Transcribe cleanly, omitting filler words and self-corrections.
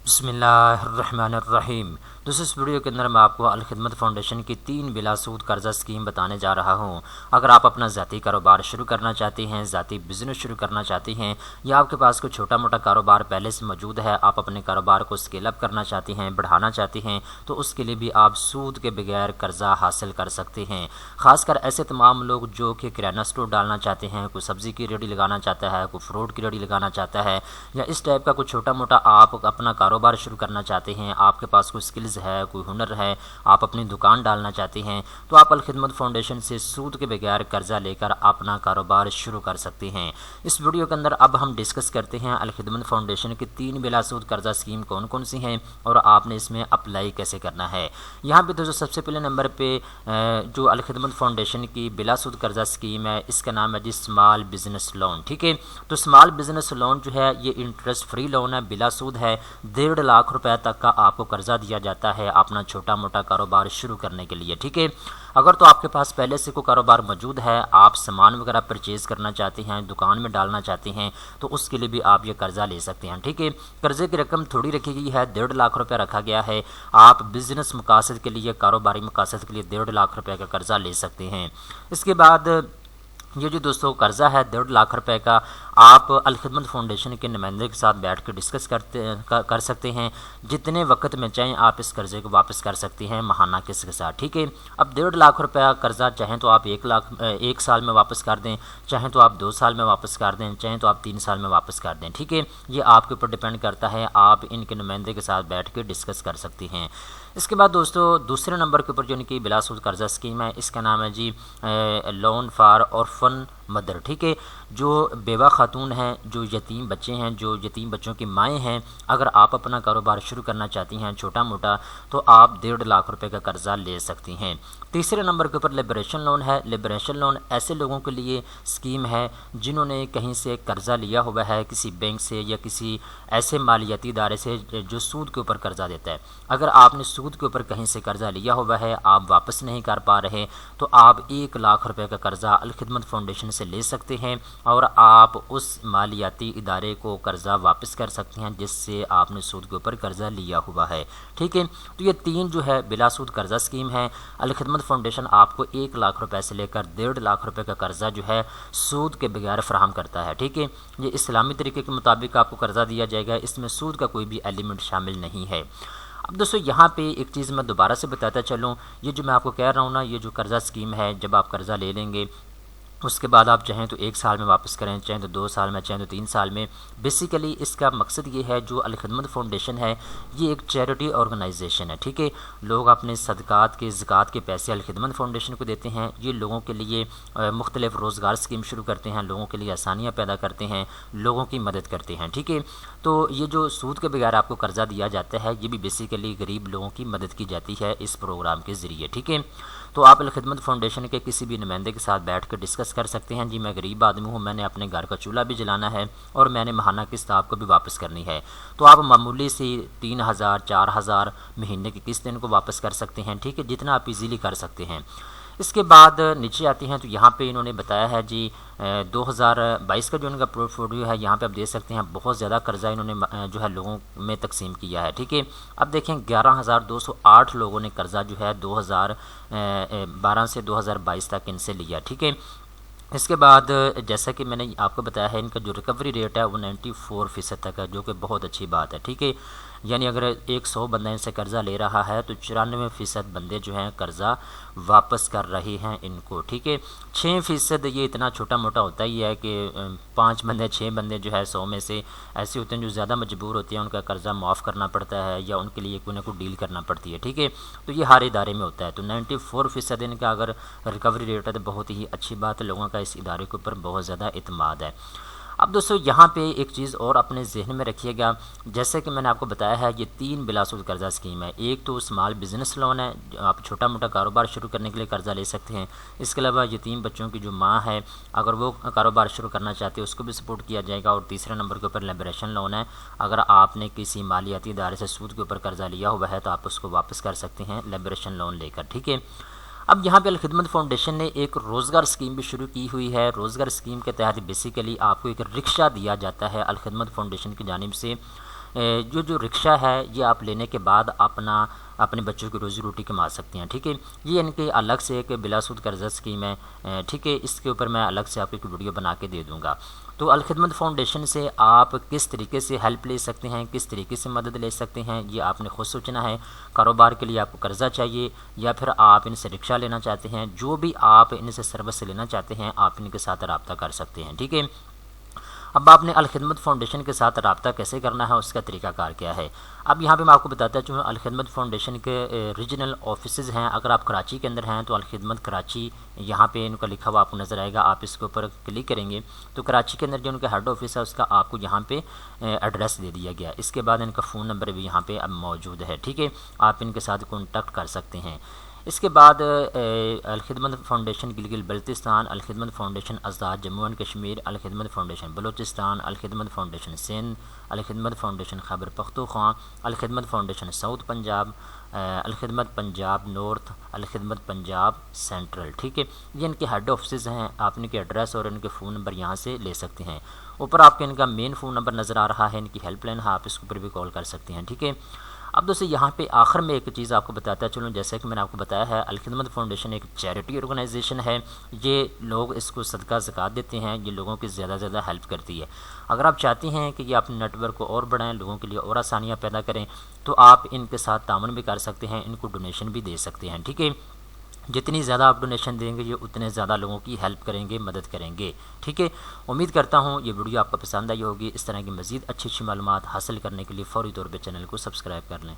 بسم اللہ الرحمن الرحیم۔ دوستو اس ویڈیو کے اندر میں آپ کو الخدمت فاؤنڈیشن کی 3 بلا سود قرضہ اسکیم بتانے جا رہا ہوں۔ اگر آپ اپنا ذاتی کاروبار شروع کرنا چاہتے ہیں، ذاتی بزنس شروع کرنا چاہتے ہیں، یا آپ کے پاس کوئی چھوٹا موٹا کاروبار پہلے سے موجود ہے، آپ اپنے کاروبار کو اسکیل اپ کرنا چاہتے ہیں، بڑھانا چاہتے ہیں، تو اس کے لیے بھی آپ سود کے بغیر قرضہ حاصل کر سکتے ہیں۔ خاص کر ایسے تمام لوگ جو کہ کرانہ اسٹور ڈالنا چاہتے ہیں، کوئی سبزی کی ریڑھی لگانا چاہتا ہے، کوئی فروٹ کی ریڑھی لگانا چاہتا ہے، یا اس ٹائپ کا کوئی چھوٹا موٹا آپ اپنا کاروبار شروع کرنا چاہتے ہیں، آپ کے پاس کوئی سکلز ہے، کوئی ہنر ہے، آپ اپنی دکان ڈالنا چاہتے ہیں، تو آپ الخدمت فاؤنڈیشن سے سود کے بغیر قرضہ لے کر اپنا کاروبار شروع کر سکتے ہیں۔ اس ویڈیو کے اندر اب ہم ڈسکس کرتے ہیں الخدمت فاؤنڈیشن کی 3 بلا سود قرضہ اسکیم کون کون سی ہیں اور آپ نے اس میں اپلائی کیسے کرنا ہے۔ یہاں پہ دوستو سب سے پہلے نمبر پہ جو الخدمت فاؤنڈیشن کی بلا سود قرضہ اسکیم ہے، اس کا نام ہے جی اسمال بزنس لون۔ ٹھیک ہے، تو اسمال بزنس لون جو ہے یہ انٹرسٹ فری لون ہے، بلا سود ہے۔ 1.5 لاکھ روپے تک کا آپ کو قرضہ دیا جاتا ہے اپنا چھوٹا موٹا کاروبار شروع کرنے کے لیے۔ ٹھیک ہے، اگر تو آپ کے پاس پہلے سے کوئی کاروبار موجود ہے، آپ سامان وغیرہ پرچیز کرنا چاہتے ہیں، دکان میں ڈالنا چاہتے ہیں، تو اس کے لیے بھی آپ یہ قرضہ لے سکتے ہیں۔ ٹھیک ہے، قرضے کی رقم تھوڑی رکھی گئی ہے، 1.5 لاکھ روپے رکھا گیا ہے۔ آپ بزنس مقاصد کے لیے، کاروباری مقاصد کے لیے 1.5 لاکھ روپے کا قرضہ لے سکتے ہیں۔ اس کے بعد یہ جو دوستوں قرضہ ہے 1.5 لاکھ روپے کا، آپ الخدمت فاؤنڈیشن کے نمائندے کے ساتھ بیٹھ کے ڈسکس کر سکتے ہیں۔ جتنے وقت میں چاہیں آپ اس قرضے کو واپس کر سکتے ہیں ماہانہ قسط کے ساتھ۔ ٹھیک ہے، اب 1.5 لاکھ روپے قرضہ چاہیں تو آپ 1 سال میں واپس کر دیں، چاہیں تو آپ 2 سال میں واپس کر دیں، چاہیں تو آپ 3 سال میں واپس کر دیں۔ ٹھیک ہے، یہ آپ کے اوپر ڈیپینڈ کرتا ہے، آپ ان کے نمائندے کے ساتھ بیٹھ کے ڈسکس کر سکتے ہیں۔ اس کے بعد دوستو دوسرے نمبر کے اوپر جو ان کی بلا سود قرضہ اسکیم ہے، اس کا نام ہے جی لون فار اورفن مدر۔ ٹھیک ہے، جو بیوہ خاتون ہیں، جو یتیم بچے ہیں، جو یتیم بچوں کی مائیں ہیں، اگر آپ اپنا کاروبار شروع کرنا چاہتی ہیں چھوٹا موٹا، تو آپ 1.5 لاکھ روپے کا قرضہ لے سکتی ہیں۔ تیسرے نمبر کے اوپر لبریشن لون ہے۔ لبریشن لون ایسے لوگوں کے لیے اسکیم ہے جنہوں نے کہیں سے قرضہ لیا ہوا ہے، کسی بینک سے یا کسی ایسے مالیاتی ادارے سے جو سود کے اوپر قرضہ دیتا ہے۔ اگر آپ نے سود کے اوپر کہیں سے قرضہ لیا ہوا ہے، آپ واپس نہیں کر پا رہے، تو آپ 1 لاکھ روپے کا قرضہ الخدمت فاؤنڈیشن سے لے سکتے ہیں اور آپ اس مالیاتی ادارے کو قرضہ واپس کر سکتے ہیں جس سے آپ نے سود کے اوپر قرضہ لیا ہوا ہے۔ ٹھیک ہے، تو یہ 3 جو ہے بلا سود قرضہ اسکیم ہے۔ الخدمت فاؤنڈیشن آپ کو 1 لاکھ روپے سے لے کر 1.5 لاکھ روپے کا قرضہ جو ہے سود کے بغیر فراہم کرتا ہے۔ ٹھیک ہے، یہ اسلامی طریقے کے مطابق آپ کو قرضہ دیا جائے گا، اس میں سود کا کوئی بھی ایلیمنٹ شامل نہیں ہے۔ اب دوستو یہاں پہ ایک چیز میں دوبارہ سے بتاتا چلوں، یہ جو میں آپ کو کہہ رہا ہوں نا، یہ جو قرضہ اسکیم ہے، جب آپ قرضہ لے لیں گے اس کے بعد آپ چاہیں تو 1 سال میں واپس کریں، چاہیں تو 2 سال میں، چاہیں تو 3 سال میں۔ بیسیکلی اس کا مقصد یہ ہے، جو الخدمت فاؤنڈیشن ہے یہ ایک چیریٹی آرگنائزیشن ہے۔ ٹھیک ہے، لوگ اپنے صدقات کے زکوٰۃ کے پیسے الخدمت فاؤنڈیشن کو دیتے ہیں۔ یہ لوگوں کے لیے مختلف روزگار اسکیم شروع کرتے ہیں، لوگوں کے لیے آسانیاں پیدا کرتے ہیں، لوگوں کی مدد کرتے ہیں۔ ٹھیک ہے، تو یہ جو سود کے بغیر آپ کو قرضہ دیا جاتا ہے، یہ بھی بیسیکلی غریب لوگوں کی مدد کی جاتی ہے اس پروگرام کے ذریعے۔ ٹھیک ہے، تو آپ الخدمت فاؤنڈیشن کے کسی بھی نمائندے کے ساتھ بیٹھ کے ڈسکس کر سکتے ہیں، جی میں غریب آدمی ہوں، میں نے اپنے گھر کا چولہا بھی جلانا ہے اور میں نے ماہانہ قسط آپ کو بھی واپس کرنی ہے، تو آپ معمولی سی 3000 4000 مہینے کی قسط ان کو واپس کر سکتے ہیں۔ ٹھیک ہے، جتنا آپ ایزیلی کر سکتے ہیں۔ اس کے بعد نیچے آتے ہیں تو یہاں پہ انہوں نے بتایا ہے جی 2022 کا جو ان کا پورٹ فولیو ہے، یہاں پہ آپ دیکھ سکتے ہیں بہت زیادہ قرضہ انہوں نے جو ہے لوگوں میں تقسیم کیا ہے۔ ٹھیک ہے، اب دیکھیں 11208 لوگوں نے قرضہ جو ہے 2012 سے 2022 تک ان سے لیا۔ ٹھیک ہے، اس کے بعد جیسا کہ میں نے آپ کو بتایا ہے، ان کا جو ریکوری ریٹ ہے وہ 94% تک ہے، جو کہ بہت اچھی بات ہے۔ ٹھیک ہے، یعنی اگر 100 بندہ ان سے قرضہ لے رہا ہے تو 94% بندے جو ہیں قرضہ واپس کر رہے ہیں ان کو۔ ٹھیک ہے، 6% یہ اتنا چھوٹا موٹا ہوتا ہی ہے کہ 5 بندے 6 بندے جو ہے 100 میں سے ایسے ہوتے ہیں جو زیادہ مجبور ہوتے ہیں، ان کا قرضہ معاف کرنا پڑتا ہے یا ان کے لیے کوئی نہ کوئی ڈیل کرنا پڑتی ہے۔ ٹھیک ہے، تو یہ ہر ادارے میں ہوتا ہے، تو 94% ان کا اگر ریکوری ریٹ ہے تو بہت ہی اچھی بات ہے، لوگوں کا اس ادارے کے اوپر بہت زیادہ اعتماد ہے۔ اب دوستو یہاں پہ ایک چیز اور اپنے ذہن میں رکھیے گا، جیسے کہ میں نے آپ کو بتایا ہے یہ 3 بلا سود قرضہ اسکیم ہے۔ ایک تو اسمال بزنس لون ہے، آپ چھوٹا موٹا کاروبار شروع کرنے کے لیے قرضہ لے سکتے ہیں۔ اس کے علاوہ یتیم بچوں کی جو ماں ہے، اگر وہ کاروبار شروع کرنا چاہتے ہیں اس کو بھی سپورٹ کیا جائے گا۔ اور تیسرے نمبر کے اوپر لبریشن لون ہے، اگر آپ نے کسی مالیاتی ادارے سے سود کے اوپر قرضہ لیا ہوا ہے تو آپ اس کو واپس کر سکتے ہیں لبریشن لون لے کر۔ ٹھیک ہے، اب یہاں پہ الخدمت فاؤنڈیشن نے ایک روزگار اسکیم بھی شروع کی ہوئی ہے۔ روزگار اسکیم کے تحت بیسیکلی آپ کو ایک رکشہ دیا جاتا ہے الخدمت فاؤنڈیشن کی جانب سے، جو رکشہ ہے یہ آپ لینے کے بعد اپنے بچوں کی روزی روٹی کما سکتے ہیں، ٹھیک ہے۔ یہ ان کے الگ سے ایک بلا سود قرضہ اسکیم ہے، ٹھیک ہے، اس کے اوپر میں الگ سے آپ کو ایک ویڈیو بنا کے دے دوں گا۔ تو الخدمت فاؤنڈیشن سے آپ کس طریقے سے ہیلپ لے سکتے ہیں، کس طریقے سے مدد لے سکتے ہیں، یہ آپ نے خود سوچنا ہے۔ کاروبار کے لیے آپ کو قرضہ چاہیے یا پھر آپ ان سے رکشہ لینا چاہتے ہیں، جو بھی آپ ان سے سروس لینا چاہتے ہیں آپ ان کے ساتھ رابطہ کر سکتے ہیں، ٹھیک ہے۔ اب آپ نے الخدمت فاؤنڈیشن کے ساتھ رابطہ کیسے کرنا ہے، اس کا طریقہ کار کیا ہے۔ اب یہاں پہ میں آپ کو بتاتا چاہوں، الخدمت فاؤنڈیشن کے ریجنل آفیسز ہیں۔ اگر آپ کراچی کے اندر ہیں تو الخدمت کراچی یہاں پہ ان کا لکھا ہوا آپ کو نظر آئے گا، آپ اس کے اوپر کلک کریں گے تو کراچی کے اندر جو ان کا ہیڈ آفس ہے اس کا آپ کو یہاں پہ ایڈریس دے دیا گیا۔ اس کے بعد ان کا فون نمبر بھی یہاں پہ اب موجود ہے، ٹھیک ہے، آپ ان کے ساتھ کانٹیکٹ کر سکتے ہیں۔ اس کے بعد Al-Khidmat foundation Gilgit Baltistan, Al-Khidmat foundation Azad Jammu and Kashmir, Al-Khidmat foundation Balochistan, Al-Khidmat foundation Sindh, Al-Khidmat foundation Khyber Pakhtunkhwa, Al-Khidmat foundation south Punjab, Al-Khidmat Punjab north, Al-Khidmat Punjab central, ٹھیک ہے۔ یہ ان کے ہیڈ آفسز ہیں، آپ ان کے ایڈریس اور ان کے فون نمبر یہاں سے لے سکتے ہیں۔ اوپر آپ کے ان کا مین فون نمبر نظر آ رہا ہے، ان کی ہیلپ لائن ہے، آپ اس کے اوپر بھی کال کر سکتے ہیں، ٹھیک ہے۔ اب دوستو یہاں پہ آخر میں ایک چیز آپ کو بتاتا چلوں، جیسے کہ میں نے آپ کو بتایا ہے الخدمت فاؤنڈیشن ایک چیریٹی آرگنائزیشن ہے، یہ لوگ اس کو صدقہ زکوٰۃ دیتے ہیں، یہ لوگوں کی زیادہ سے زیادہ ہیلپ کرتی ہے۔ اگر آپ چاہتے ہیں کہ یہ اپنے نیٹ ورک کو اور بڑھائیں، لوگوں کے لیے اور آسانیاں پیدا کریں، تو آپ ان کے ساتھ تعاون بھی کر سکتے ہیں، ان کو ڈونیشن بھی دے سکتے ہیں، ٹھیک ہے۔ جتنی زیادہ آپ ڈونیشن دیں گے یہ اتنے زیادہ لوگوں کی ہیلپ کریں گے، مدد کریں گے، ٹھیک ہے۔ امید کرتا ہوں یہ ویڈیو آپ کو پسند آئی ہوگی۔ اس طرح کی مزید اچھی معلومات حاصل کرنے کے لیے فوری طور پہ چینل کو سبسکرائب کر لیں۔